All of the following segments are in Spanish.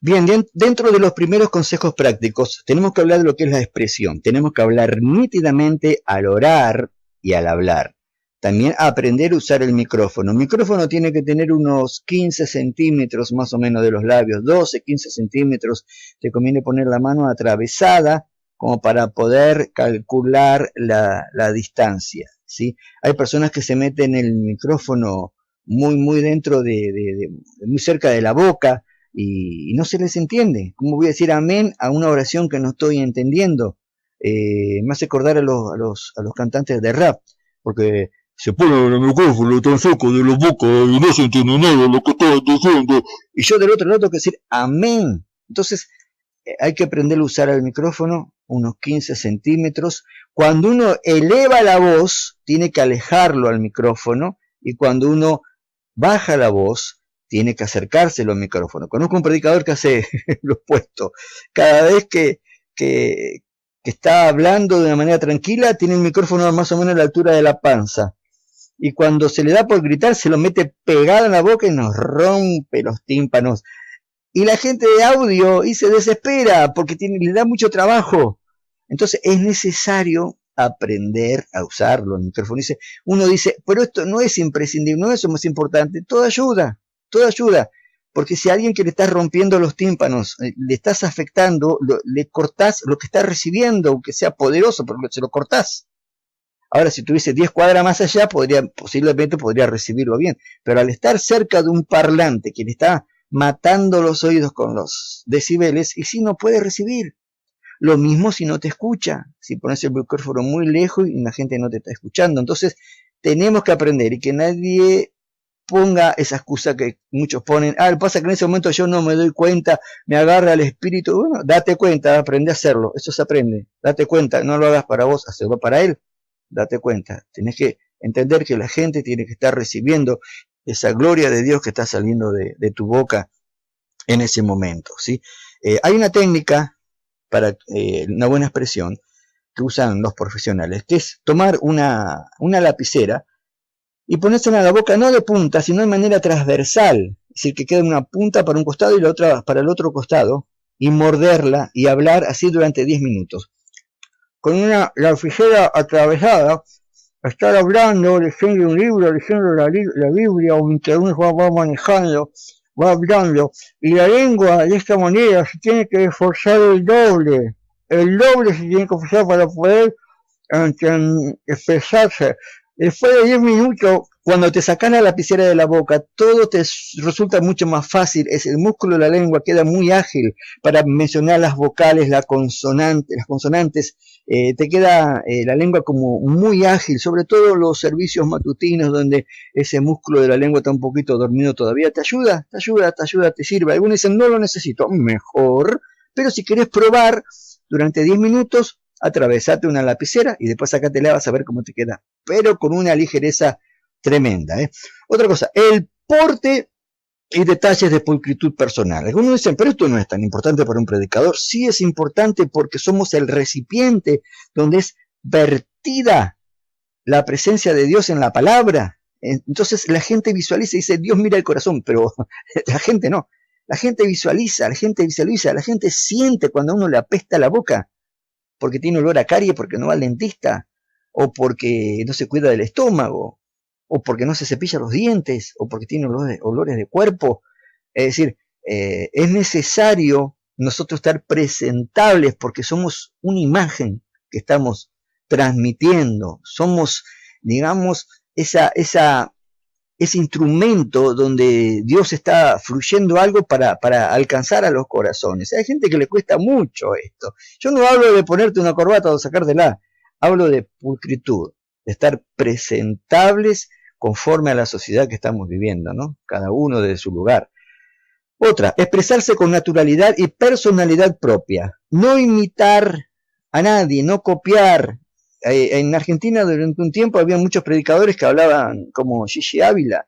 Bien, dentro de los primeros consejos prácticos, tenemos que hablar de lo que es la expresión. Tenemos que hablar nítidamente al orar y al hablar. También aprender a usar el micrófono. El micrófono tiene que tener unos 15 centímetros más o menos de los labios, 12, 15 centímetros. Te conviene poner la mano atravesada como para poder calcular la distancia, ¿sí? Hay personas que se meten el micrófono muy dentro muy cerca de la boca, y no se les entiende. ¿Cómo voy a decir amén a una oración que no estoy entendiendo? Me hace acordar a los cantantes de rap, porque se ponen el micrófono tan cerca de la boca y no se entiende nada de lo que están diciendo. Y yo del otro lado tengo que decir amén. Entonces hay que aprender a usar el micrófono unos 15 centímetros. Cuando uno eleva la voz, tiene que alejarlo al micrófono, y cuando uno baja la voz, tiene que acercárselo al micrófono. Conozco un predicador que hace lo opuesto. Cada vez que está hablando de una manera tranquila, tiene el micrófono más o menos a la altura de la panza. Y cuando se le da por gritar, se lo mete pegado en la boca y nos rompe los tímpanos. Y la gente de audio y se desespera porque le da mucho trabajo. Entonces es necesario aprender a usarlo, el micrófono. Uno dice, pero esto no es imprescindible, no es lo más importante. Todo ayuda, porque si a alguien que le estás rompiendo los tímpanos, le estás afectando, le cortás lo que está recibiendo, aunque sea poderoso, pero se lo cortás. Ahora, si tuviese 10 cuadras más allá, posiblemente podría recibirlo bien, pero al estar cerca de un parlante que le está matando los oídos con los decibeles, y si no puede recibir. Lo mismo si no te escucha, si pones el micrófono muy lejos y la gente no te está escuchando. Entonces tenemos que aprender, y que nadie ponga esa excusa que muchos ponen. Pasa que en ese momento yo no me doy cuenta, me agarra el espíritu. Bueno, date cuenta, aprende a hacerlo, eso se aprende. Date cuenta, no lo hagas para vos, hazlo para él. Date cuenta, tenés que entender que la gente tiene que estar recibiendo esa gloria de Dios que está saliendo de tu boca en ese momento, ¿sí? Hay una técnica para una buena expresión que usan los profesionales, que es tomar una lapicera y ponérsela a la boca, no de punta, sino de manera transversal, es decir, que quede una punta para un costado y la otra para el otro costado, y morderla y hablar así durante 10 minutos. Con una lapicera atravesada, estar hablando, leyendo un libro, leyendo la Biblia, o mientras uno va manejando, va hablando, y la lengua de esta manera se tiene que esforzar el doble se tiene que esforzar para poder expresarse. Después de 10 minutos, cuando te sacas la lapicera de la boca, todo te resulta mucho más fácil. El músculo de la lengua queda muy ágil para mencionar las vocales, las consonantes. Te queda la lengua como muy ágil, sobre todo los servicios matutinos donde ese músculo de la lengua está un poquito dormido todavía. Te ayuda, te sirve. Algunos dicen, no lo necesito, mejor. Pero si querés probar durante 10 minutos, atravesate una lapicera y después sacátela, vas a ver cómo te queda, pero con una ligereza tremenda. Otra cosa, el porte y detalles de pulcritud personal. Algunos dicen, pero esto no es tan importante para un predicador. Sí es importante, porque somos el recipiente donde es vertida la presencia de Dios en la palabra. Entonces la gente visualiza y dice, Dios mira el corazón, pero la gente no. La gente visualiza, la gente siente cuando a uno le apesta la boca, porque tiene olor a carie, porque no va al dentista, o porque no se cuida del estómago, o porque no se cepilla los dientes, o porque tiene olores de cuerpo. Es decir, es necesario nosotros estar presentables, porque somos una imagen que estamos transmitiendo, somos, digamos, ese instrumento donde Dios está fluyendo algo para alcanzar a los corazones. Hay gente que le cuesta mucho esto. Yo no hablo de ponerte una corbata o sacártela, hablo de pulcritud, de estar presentables conforme a la sociedad que estamos viviendo, ¿no? Cada uno de su lugar. Otra, expresarse con naturalidad y personalidad propia. No imitar a nadie, no copiar. En Argentina durante un tiempo había muchos predicadores que hablaban como Gigi Ávila,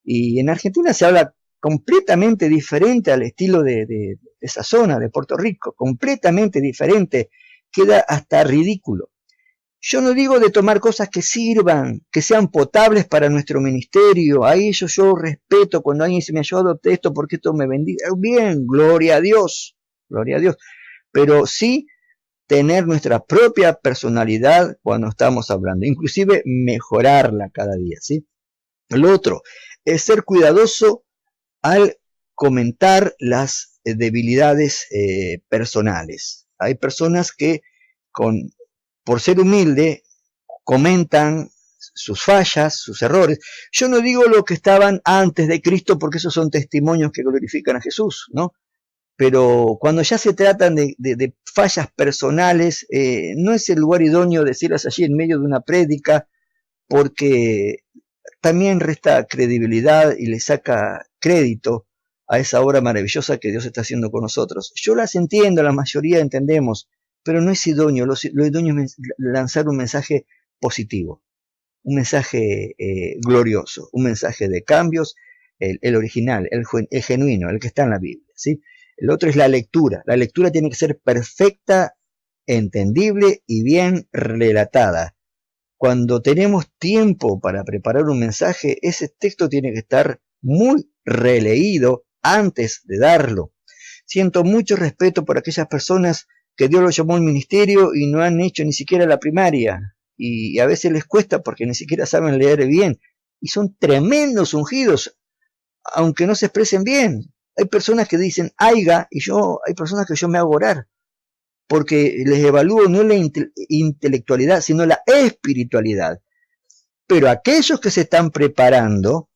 y en Argentina se habla completamente diferente al estilo de esa zona de Puerto Rico, completamente diferente, queda hasta ridículo. Yo no digo de tomar cosas que sirvan, que sean potables para nuestro ministerio. Ahí yo respeto cuando alguien dice, yo adopté esto porque esto me bendiga. Bien, gloria a Dios, gloria a Dios. Pero sí tener nuestra propia personalidad cuando estamos hablando, inclusive mejorarla cada día, ¿sí? Lo otro es ser cuidadoso al comentar las debilidades personales. Hay personas que por ser humilde comentan sus fallas, sus errores. Yo no digo lo que estaban antes de Cristo porque esos son testimonios que glorifican a Jesús, ¿no? Pero cuando ya se tratan de fallas personales, no es el lugar idóneo decirlas allí en medio de una prédica, porque también resta credibilidad y le saca crédito a esa obra maravillosa que Dios está haciendo con nosotros. Yo las entiendo, la mayoría entendemos, pero no es idóneo. Lo idóneo es lanzar un mensaje positivo, un mensaje glorioso, un mensaje de cambios, el original, el genuino, el que está en la Biblia, ¿sí? El otro es la lectura. La lectura tiene que ser perfecta, entendible y bien relatada. Cuando tenemos tiempo para preparar un mensaje, ese texto tiene que estar muy releído antes de darlo. Siento mucho respeto por aquellas personas que Dios los llamó al ministerio y no han hecho ni siquiera la primaria. Y a veces les cuesta porque ni siquiera saben leer bien. Y son tremendos ungidos, aunque no se expresen bien. Hay personas que dicen aiga y hay personas que yo me hago orar, porque les evalúo no la intelectualidad, sino la espiritualidad. Pero aquellos que se están preparando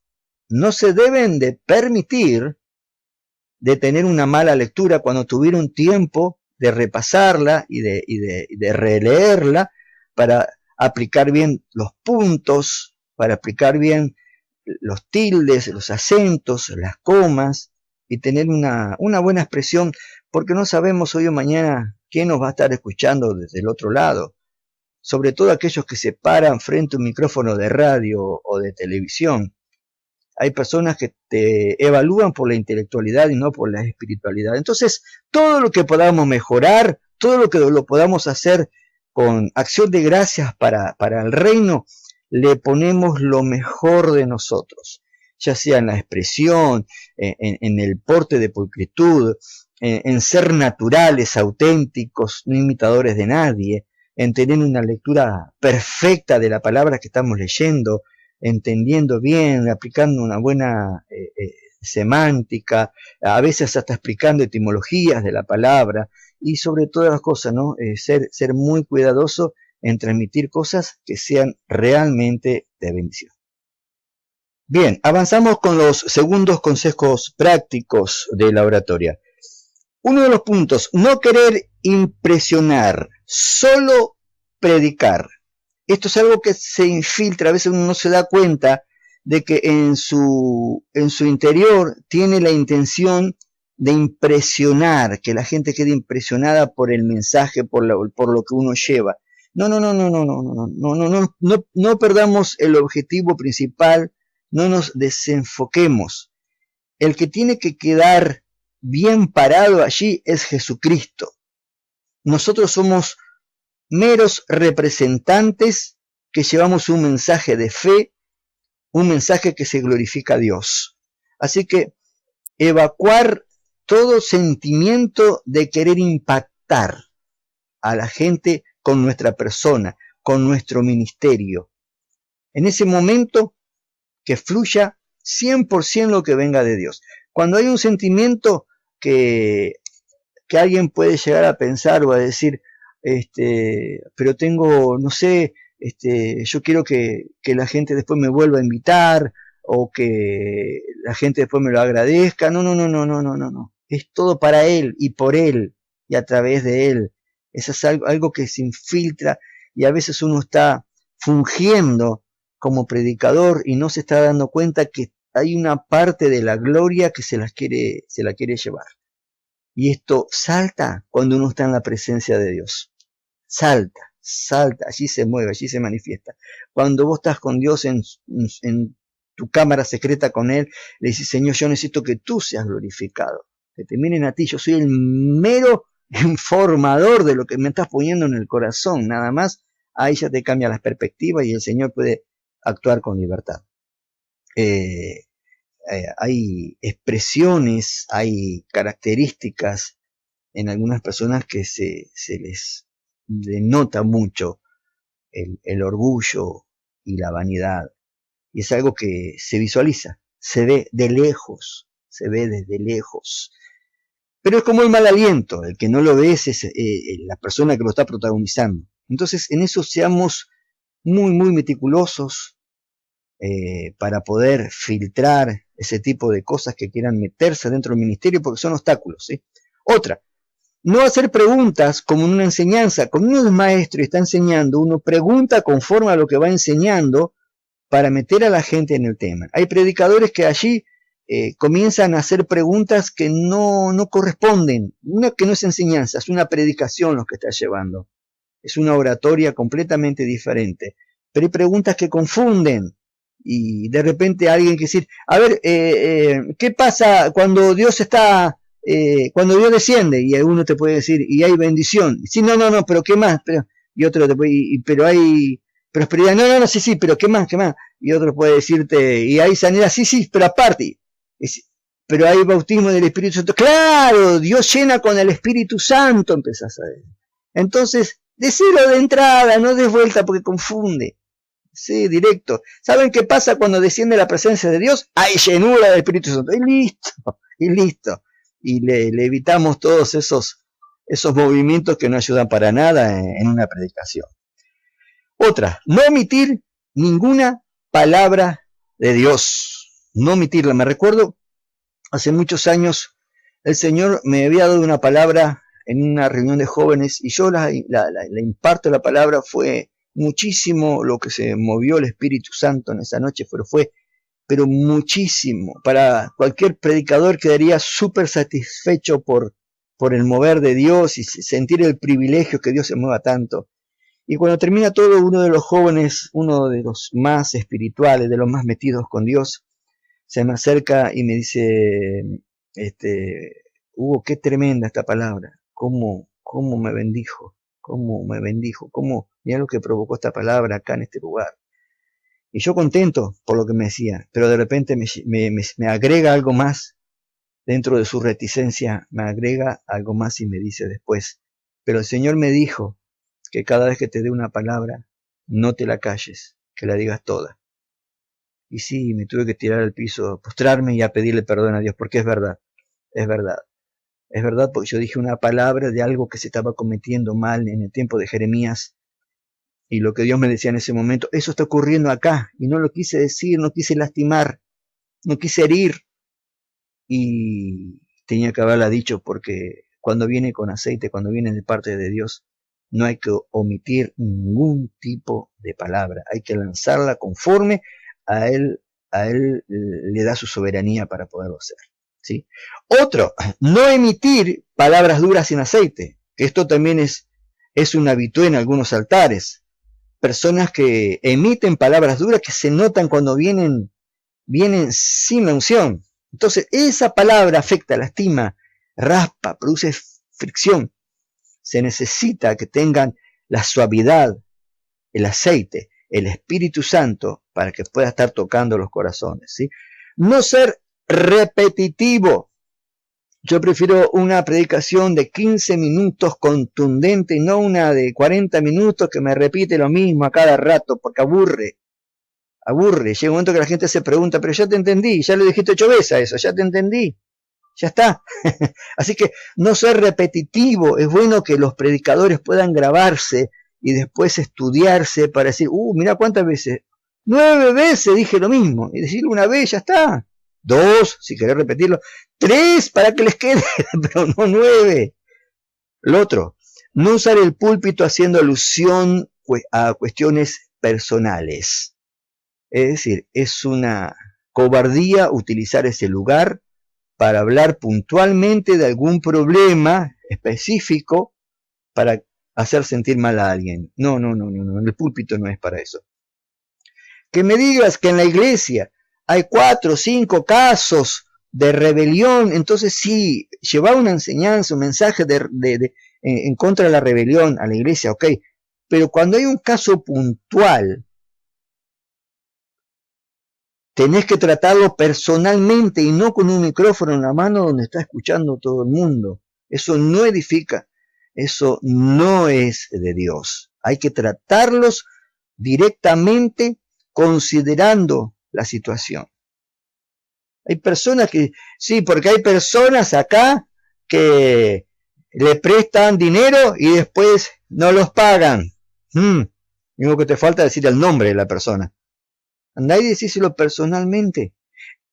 no se deben de permitir de tener una mala lectura cuando tuvieron tiempo de repasarla y de releerla para aplicar bien los puntos, para aplicar bien los tildes, los acentos, las comas, y tener una buena expresión, porque no sabemos hoy o mañana quién nos va a estar escuchando desde el otro lado. Sobre todo aquellos que se paran frente a un micrófono de radio o de televisión. Hay personas que te evalúan por la intelectualidad y no por la espiritualidad. Entonces, todo lo que podamos mejorar, todo lo que lo podamos hacer con acción de gracias para el reino, le ponemos lo mejor de nosotros, ya sea en la expresión, en el porte de pulcritud, en ser naturales, auténticos, no imitadores de nadie, en tener una lectura perfecta de la palabra que estamos leyendo, entendiendo bien, aplicando una buena semántica, a veces hasta explicando etimologías de la palabra, y sobre todas las cosas, ¿no? Ser muy cuidadoso en transmitir cosas que sean realmente de bendición. Bien, avanzamos con los segundos consejos prácticos de la oratoria. Uno de los puntos, no querer impresionar, solo predicar. Esto es algo que se infiltra, a veces uno no se da cuenta de que en su interior tiene la intención de impresionar, que la gente quede impresionada por el mensaje, por lo que uno lleva. No perdamos el objetivo principal, no nos desenfoquemos. El que tiene que quedar bien parado allí es Jesucristo. Nosotros somos meros representantes que llevamos un mensaje de fe, un mensaje que se glorifica a Dios. Así que evacuar todo sentimiento de querer impactar a la gente con nuestra persona, con nuestro ministerio. En ese momento que fluya 100% lo que venga de Dios. Cuando hay un sentimiento que alguien puede llegar a pensar o a decir, pero tengo, no sé, yo quiero que la gente después me vuelva a invitar o que la gente después me lo agradezca. No. Es todo para Él y por Él y a través de Él. Eso es algo que se infiltra y a veces uno está fungiendo como predicador y no se está dando cuenta que hay una parte de la gloria que se la quiere llevar. Y esto salta cuando uno está en la presencia de Dios. Salta, allí se mueve, allí se manifiesta. Cuando vos estás con Dios en tu cámara secreta con Él, le dices, Señor, yo necesito que tú seas glorificado. Que te miren a ti, yo soy el mero informador de lo que me estás poniendo en el corazón, nada más ahí ya te cambia las perspectivas y el Señor puede actuar con libertad. Hay expresiones, hay características en algunas personas que se les denota mucho el orgullo y la vanidad. Y es algo que se visualiza, se ve de lejos, se ve desde lejos. Pero es como el mal aliento, el que no lo ve es la persona que lo está protagonizando. Entonces, en eso seamos muy, muy meticulosos para poder filtrar ese tipo de cosas que quieran meterse dentro del ministerio, porque son obstáculos, ¿sí? Otra, no hacer preguntas como en una enseñanza. Cuando uno es maestro y está enseñando, uno pregunta conforme a lo que va enseñando para meter a la gente en el tema. Hay predicadores que allí comienzan a hacer preguntas que no corresponden. Una que no es enseñanza, es una predicación lo que está llevando. Es una oratoria completamente diferente. Pero hay preguntas que confunden. Y de repente alguien quiere decir, a ver, ¿qué pasa cuando Dios está, cuando Dios desciende? Y uno te puede decir, y hay bendición. Sí, no, pero ¿qué más? Y otro te puede, pero hay prosperidad. No, sí, pero ¿qué más? Y otro puede decirte, y hay sanidad. Sí, pero aparte. Pero hay bautismo del Espíritu Santo. Claro, Dios llena con el Espíritu Santo, empezás a ver. Entonces, decilo de entrada, no des vuelta porque confunde. Sí, directo. ¿Saben qué pasa cuando desciende la presencia de Dios? Hay llenura del Espíritu Santo. Y listo. Y le evitamos todos esos movimientos que no ayudan para nada en una predicación. Otra, no omitir ninguna palabra de Dios. No omitirla. Me recuerdo, hace muchos años, el Señor me había dado una palabra en una reunión de jóvenes y yo la imparto la palabra. Fue muchísimo lo que se movió el Espíritu Santo en esa noche, pero muchísimo. Para cualquier predicador quedaría súper satisfecho por el mover de Dios y sentir el privilegio que Dios se mueva tanto. Y cuando termina todo, uno de los jóvenes, uno de los más espirituales, de los más metidos con Dios, se me acerca y me dice, Hugo, qué tremenda esta palabra, cómo me bendijo, mira lo que provocó esta palabra acá en este lugar. Y yo contento por lo que me decía, pero de repente me agrega algo más, dentro de su reticencia, me agrega algo más y me dice después, pero el Señor me dijo que cada vez que te dé una palabra, no te la calles, que la digas toda. Y sí, me tuve que tirar al piso, postrarme y a pedirle perdón a Dios, porque es verdad. Es verdad porque yo dije una palabra de algo que se estaba cometiendo mal en el tiempo de Jeremías. Y lo que Dios me decía en ese momento, eso está ocurriendo acá. Y no lo quise decir, no quise lastimar, no quise herir. Y tenía que haberla dicho porque cuando viene con aceite, cuando viene de parte de Dios, no hay que omitir ningún tipo de palabra. Hay que lanzarla conforme a él le da su soberanía para poderlo hacer, ¿sí? Otro, no emitir palabras duras sin aceite. Esto también es un habitué en algunos altares. Personas que emiten palabras duras que se notan cuando vienen sin la unción. Entonces, esa palabra afecta, lastima, raspa, produce fricción. Se necesita que tengan la suavidad, el aceite, el Espíritu Santo, para que pueda estar tocando los corazones, ¿sí? No ser repetitivo. Yo prefiero una predicación de 15 minutos contundente y no una de 40 minutos que me repite lo mismo a cada rato, porque aburre. Llega un momento que la gente se pregunta, pero ya te entendí, ya lo dijiste 8 veces a eso, ya te entendí, ya está. Así que no ser repetitivo. Es bueno que los predicadores puedan grabarse y después estudiarse para decir, mira cuántas veces, 9 veces dije lo mismo, y decirlo una vez, ya está. 2, si querés repetirlo, 3 para que les quede, pero no 9. Lo otro, no usar el púlpito haciendo alusión a cuestiones personales. Es decir, es una cobardía utilizar ese lugar para hablar puntualmente de algún problema específico para hacer sentir mal a alguien. No, el púlpito no es para eso. Que me digas que en la iglesia hay 4 o 5 casos de rebelión, entonces sí, llevar una enseñanza, un mensaje en contra de la rebelión a la iglesia, ok, Pero cuando hay un caso puntual, tenés que tratarlo personalmente y no con un micrófono en la mano donde está escuchando todo el mundo. Eso no edifica, eso no es de Dios. Hay que tratarlos directamente considerando la situación. Hay personas que, sí, porque hay personas acá que le prestan dinero y después no los pagan. Digo que te falta decir el nombre de la persona. Andá y decíselo personalmente.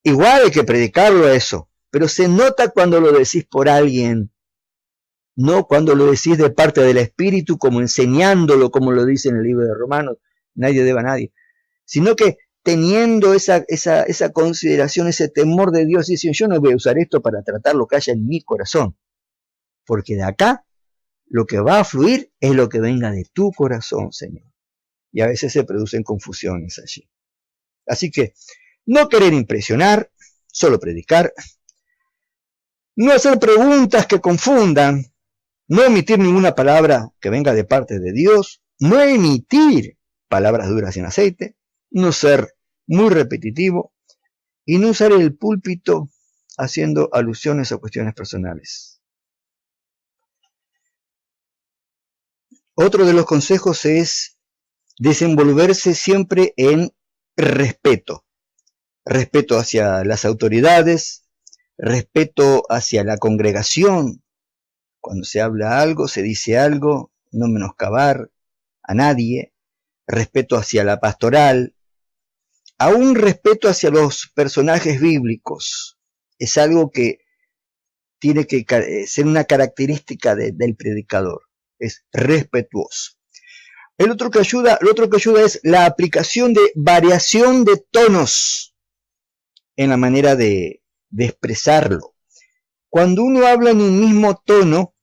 Igual hay que predicarlo eso, pero se nota cuando lo decís por alguien, no cuando lo decís de parte del Espíritu, como enseñándolo, como lo dice en el libro de Romanos, nadie debe a nadie, sino que teniendo esa consideración, ese temor de Dios, diciendo, yo no voy a usar esto para tratar lo que haya en mi corazón, porque de acá lo que va a fluir es lo que venga de tu corazón, Señor. Y a veces se producen confusiones allí. Así que no querer impresionar, solo predicar, no hacer preguntas que confundan, no emitir ninguna palabra que venga de parte de Dios, no emitir palabras duras sin aceite, no ser muy repetitivo y no usar el púlpito haciendo alusiones a cuestiones personales. Otro de los consejos es desenvolverse siempre en respeto. Respeto hacia las autoridades, respeto hacia la congregación. Cuando se habla algo, se dice algo, no menoscabar a nadie. Respeto hacia la pastoral. Aún respeto hacia los personajes bíblicos. Es algo que tiene que ser una característica del predicador. Es respetuoso. Lo otro que ayuda es la aplicación de variación de tonos en la manera de expresarlo. Cuando uno habla en un mismo tono,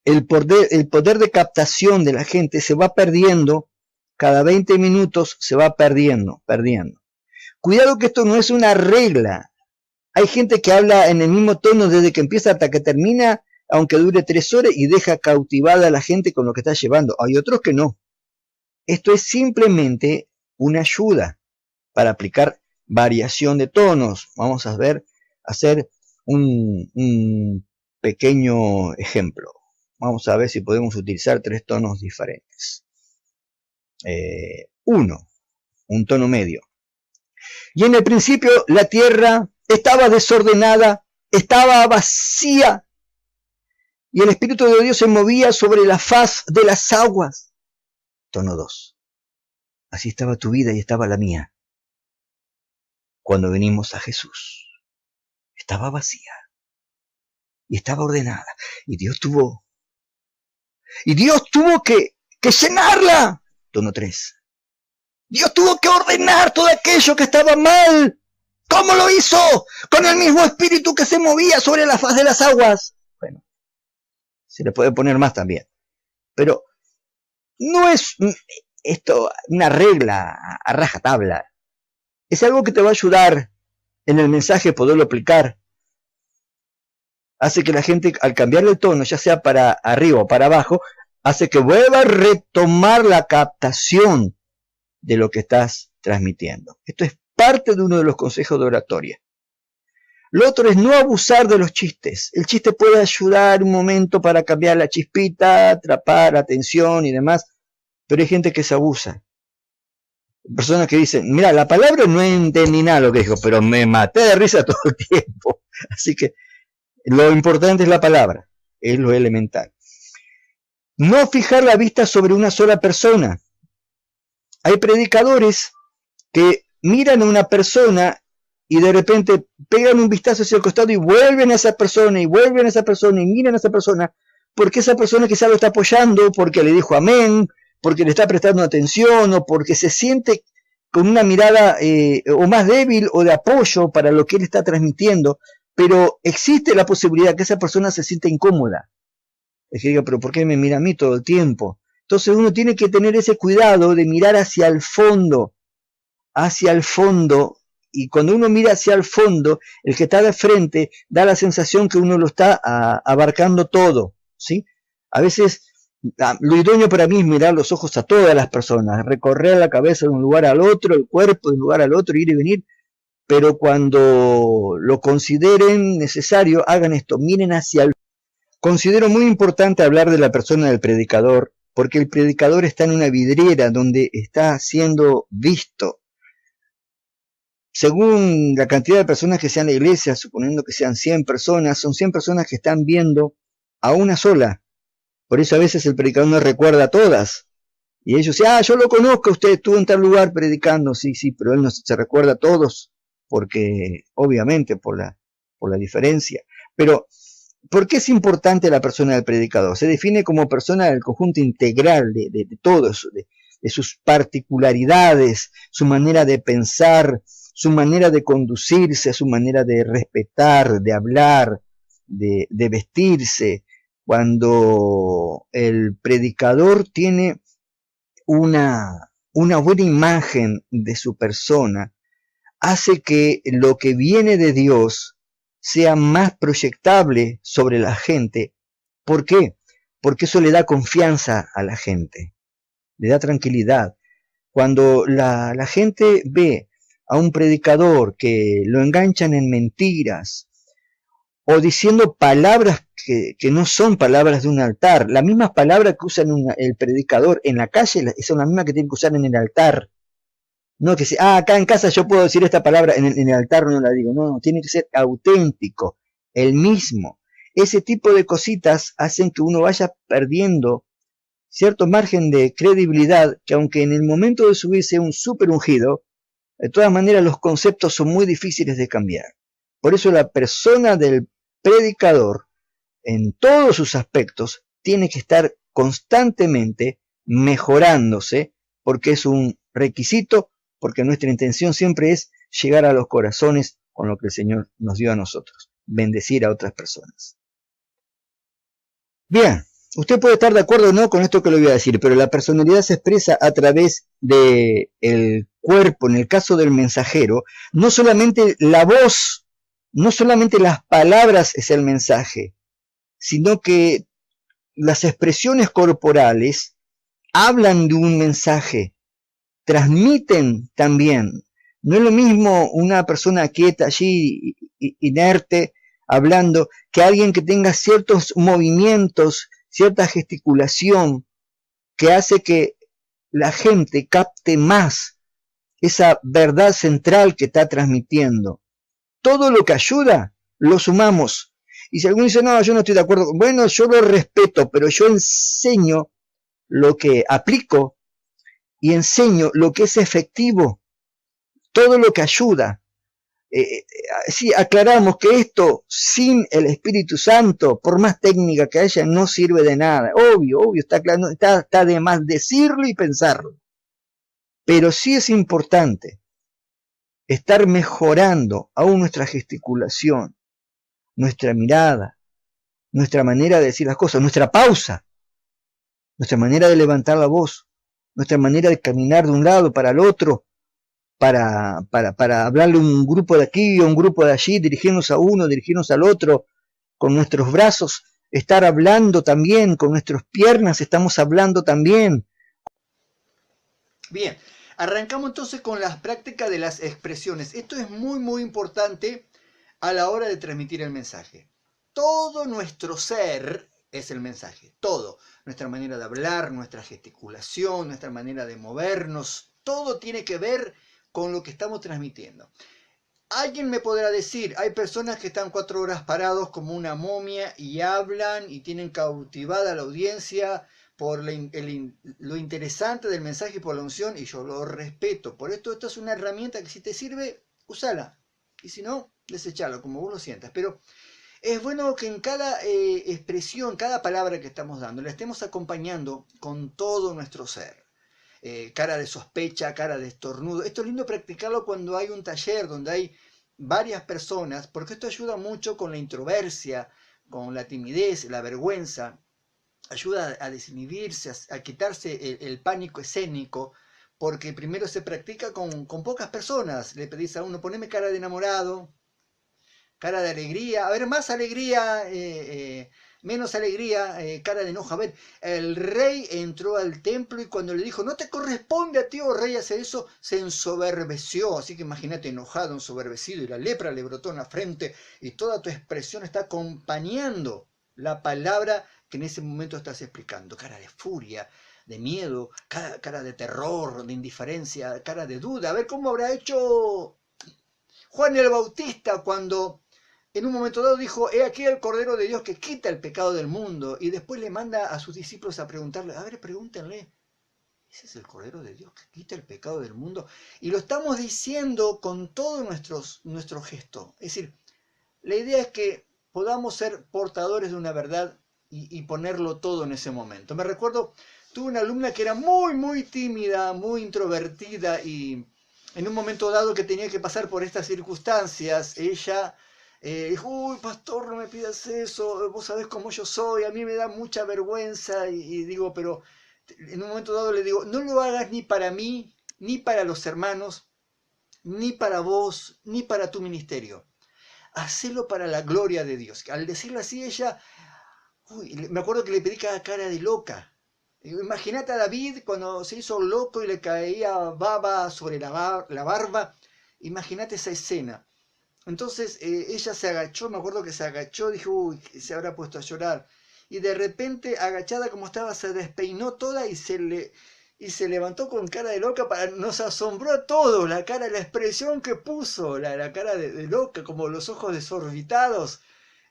el poder de captación de la gente se va perdiendo, cada 20 minutos se va perdiendo. Cuidado que esto no es una regla. Hay gente que habla en el mismo tono desde que empieza hasta que termina, aunque dure 3 horas, y deja cautivada a la gente con lo que está llevando. Hay otros que no. Esto es simplemente una ayuda para aplicar variación de tonos. Vamos a hacer un pequeño ejemplo. Vamos a ver si podemos utilizar 3 tonos diferentes. 1, un tono medio. Y en el principio la tierra estaba desordenada, estaba vacía, y el Espíritu de Dios se movía sobre la faz de las aguas. Tono 2. Así estaba tu vida y estaba la mía. Cuando venimos a Jesús, estaba vacía y estaba ordenada. Y Dios tuvo que llenarla. Tono 3. Dios tuvo que ordenar todo aquello que estaba mal. ¿Cómo lo hizo? Con el mismo Espíritu que se movía sobre la faz de las aguas. Bueno, se le puede poner más también. Pero no es esto una regla a rajatabla. Es algo que te va a ayudar en el mensaje poderlo aplicar. Hace que la gente, al cambiarle el tono, ya sea para arriba o para abajo, hace que vuelva a retomar la captación de lo que estás transmitiendo. Esto es parte de uno de los consejos de oratoria. Lo otro es no abusar de los chistes. El chiste puede ayudar un momento para cambiar la chispita, atrapar atención y demás, pero hay gente que se abusa. Personas que dicen, mira, la palabra no entendí nada lo que dijo, pero me maté de risa todo el tiempo. Así que lo importante es la palabra, es lo elemental. No fijar la vista sobre una sola persona. Hay predicadores que miran a una persona y de repente pegan un vistazo hacia el costado y vuelven a esa persona y vuelven a esa persona y miran a esa persona porque esa persona quizá lo está apoyando, porque le dijo amén, porque le está prestando atención o porque se siente con una mirada o más débil o de apoyo para lo que él está transmitiendo, pero existe la posibilidad que esa persona se sienta incómoda. Es que diga, pero ¿por qué me mira a mí todo el tiempo? Entonces uno tiene que tener ese cuidado de mirar hacia el fondo, y cuando uno mira hacia el fondo, el que está de frente da la sensación que uno lo está abarcando todo, ¿sí? A veces Lo idóneo para mí es mirar los ojos a todas las personas, recorrer la cabeza de un lugar al otro, el cuerpo de un lugar al otro, ir y venir, pero cuando lo consideren necesario, hagan esto, miren hacia el... Considero muy importante hablar de la persona del predicador, porque el predicador está en una vidriera donde está siendo visto. Según la cantidad de personas que sean en la iglesia, suponiendo que sean 100 personas, son 100 personas que están viendo a una sola. Por eso a veces el predicador no recuerda a todas. Y ellos dicen, yo lo conozco, usted estuvo en tal lugar predicando. Sí, pero él no se recuerda a todos, porque obviamente por la diferencia. Pero, ¿por qué es importante la persona del predicador? Se define como persona del conjunto integral de todo eso, de sus particularidades, su manera de pensar, su manera de conducirse, su manera de respetar, de hablar, de vestirse. Cuando el predicador tiene una buena imagen de su persona, hace que lo que viene de Dios sea más proyectable sobre la gente. ¿Por qué? Porque eso le da confianza a la gente, le da tranquilidad. Cuando la gente ve a un predicador que lo enganchan en mentiras o diciendo palabras que no son palabras de un altar, las mismas palabras que usa el predicador en la calle son las mismas que tiene que usar en el altar. No que sea, acá en casa yo puedo decir esta palabra, en el altar no la digo. No, tiene que ser auténtico, el mismo. Ese tipo de cositas hacen que uno vaya perdiendo cierto margen de credibilidad, que aunque en el momento de subirse un súper ungido, de todas maneras los conceptos son muy difíciles de cambiar. Por eso la persona del predicador, en todos sus aspectos, tiene que estar constantemente mejorándose, porque es un requisito, porque nuestra intención siempre es llegar a los corazones con lo que el Señor nos dio a nosotros, bendecir a otras personas. Bien, usted puede estar de acuerdo o no con esto que le voy a decir, pero la personalidad se expresa a través del cuerpo, en el caso del mensajero, no solamente la voz, no solamente las palabras es el mensaje, sino que las expresiones corporales hablan de un mensaje, transmiten también. No es lo mismo una persona quieta allí, inerte, hablando, que alguien que tenga ciertos movimientos, cierta gesticulación, que hace que la gente capte más esa verdad central que está transmitiendo. Todo lo que ayuda, lo sumamos. Y si alguno dice, no, yo no estoy de acuerdo, bueno, yo lo respeto, pero yo enseño lo que aplico y enseño lo que es efectivo, todo lo que ayuda. Sí, aclaramos que esto sin el Espíritu Santo, por más técnica que haya, no sirve de nada. Obvio, está claro, está de más decirlo y pensarlo. Pero sí es importante estar mejorando aún nuestra gesticulación, nuestra mirada, nuestra manera de decir las cosas, nuestra pausa, nuestra manera de levantar la voz, nuestra manera de caminar de un lado para el otro, para hablarle a un grupo de aquí o un grupo de allí, dirigirnos a uno, dirigirnos al otro, con nuestros brazos, estar hablando también, con nuestras piernas estamos hablando también. Bien, arrancamos entonces con las prácticas de las expresiones. Esto es muy importante a la hora de transmitir el mensaje. Todo nuestro ser es el mensaje, todo. Nuestra manera de hablar, nuestra gesticulación, nuestra manera de movernos, todo tiene que ver con lo que estamos transmitiendo. Alguien me podrá decir, hay personas que están 4 horas parados como una momia y hablan y tienen cautivada a la audiencia por lo interesante del mensaje y por la unción, y yo lo respeto. Por esto es una herramienta que si te sirve, usala. Y si no, desechalo, como vos lo sientas. Pero es bueno que en cada expresión, cada palabra que estamos dando, la estemos acompañando con todo nuestro ser. Cara de sospecha, cara de estornudo. Esto es lindo practicarlo cuando hay un taller donde hay varias personas, porque esto ayuda mucho con la introversia, con la timidez, la vergüenza. Ayuda a desinhibirse, a quitarse el pánico escénico, porque primero se practica con pocas personas. Le pedís a uno, poneme cara de enamorado, cara de alegría, a ver, más alegría, menos alegría, cara de enojo. A ver, el rey entró al templo y cuando le dijo, no te corresponde a ti, oh rey, hacer eso, se ensoberbeció. Así que imagínate enojado, ensoberbecido, y la lepra le brotó en la frente y toda tu expresión está acompañando la palabra que en ese momento estás explicando. Cara de furia, de miedo, cara de terror, de indiferencia, cara de duda. A ver cómo habrá hecho Juan el Bautista cuando en un momento dado dijo, he aquí el Cordero de Dios que quita el pecado del mundo. Y después le manda a sus discípulos a preguntarle, a ver, pregúntenle, ¿ese es el Cordero de Dios que quita el pecado del mundo? Y lo estamos diciendo con todo nuestro gesto. Es decir, la idea es que podamos ser portadores de una verdad y ponerlo todo en ese momento. Me recuerdo, tuve una alumna que era muy tímida, muy introvertida, y en un momento dado que tenía que pasar por estas circunstancias, ella dijo, uy, pastor, no me pidas eso, vos sabés cómo yo soy, a mí me da mucha vergüenza, y digo, pero en un momento dado le digo, no lo hagas ni para mí, ni para los hermanos, ni para vos, ni para tu ministerio. Hacelo para la gloria de Dios. Al decirlo así, ella, me acuerdo que le pedí cada cara de loca. Imagínate a David cuando se hizo loco y le caía baba sobre la barba. Imagínate esa escena. Entonces ella se agachó, me acuerdo que se agachó, dijo, uy, se habrá puesto a llorar. Y de repente, agachada como estaba, se despeinó toda y se levantó con cara de loca. Nos asombró a todos la cara, la expresión que puso, la cara de loca, como los ojos desorbitados.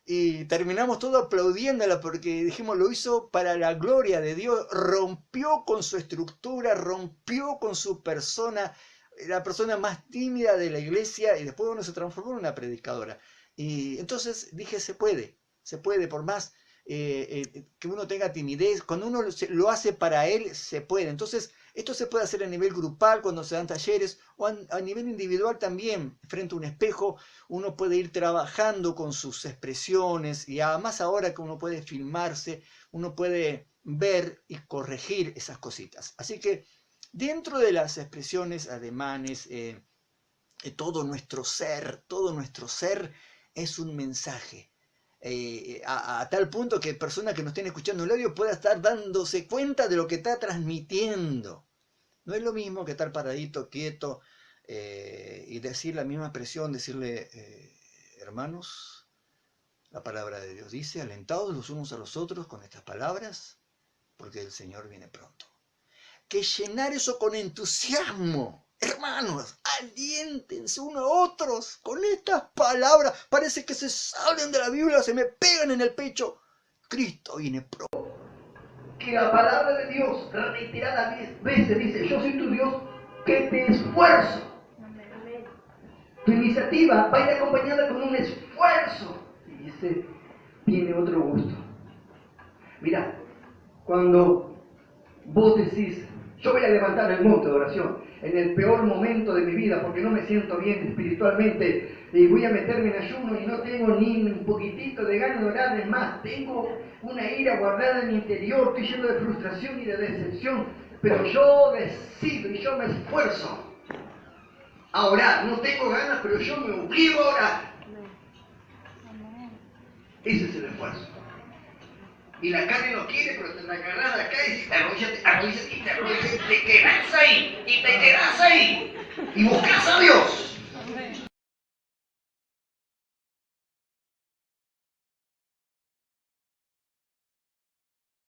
Y terminamos todos aplaudiéndola porque dijimos, lo hizo para la gloria de Dios, rompió con su estructura, rompió con su persona, la persona más tímida de la iglesia, y después uno se transformó en una predicadora. Y entonces dije, se puede, por más que uno tenga timidez, cuando uno lo hace para él, se puede. Entonces, esto se puede hacer a nivel grupal, cuando se dan talleres, o a nivel individual también, frente a un espejo, uno puede ir trabajando con sus expresiones, y además ahora que uno puede filmarse, uno puede ver y corregir esas cositas. Así que, dentro de las expresiones, ademanes, todo nuestro ser es un mensaje. A tal punto que personas que nos estén escuchando el audio pueda estar dándose cuenta de lo que está transmitiendo. No es lo mismo que estar paradito, quieto, y decir la misma expresión, decirle, hermanos, la palabra de Dios dice, alentados los unos a los otros con estas palabras, porque el Señor viene pronto. Que llenar eso con entusiasmo. Hermanos, aliéntense unos a otros con estas palabras. Parece que se salen de la Biblia, se me pegan en el pecho. Cristo viene pronto. Que la palabra de Dios, reiteradas veces, dice, yo soy tu Dios, que te esfuerzo. Tu iniciativa va a ir acompañada con un esfuerzo. Y dice, tiene otro gusto. Mira, cuando vos decís, yo voy a levantar el monte de oración en el peor momento de mi vida porque no me siento bien espiritualmente y voy a meterme en ayuno y no tengo ni un poquitito de ganas de orar, es más, tengo una ira guardada en mi interior, estoy lleno de frustración y de decepción, pero yo decido y yo me esfuerzo a orar, no tengo ganas, pero yo me obligo a orar. Ese es el esfuerzo. Y la carne no quiere, pero te la agarras acá y te arrodillas y te quedas ahí, y te quedas ahí, y buscas a Dios.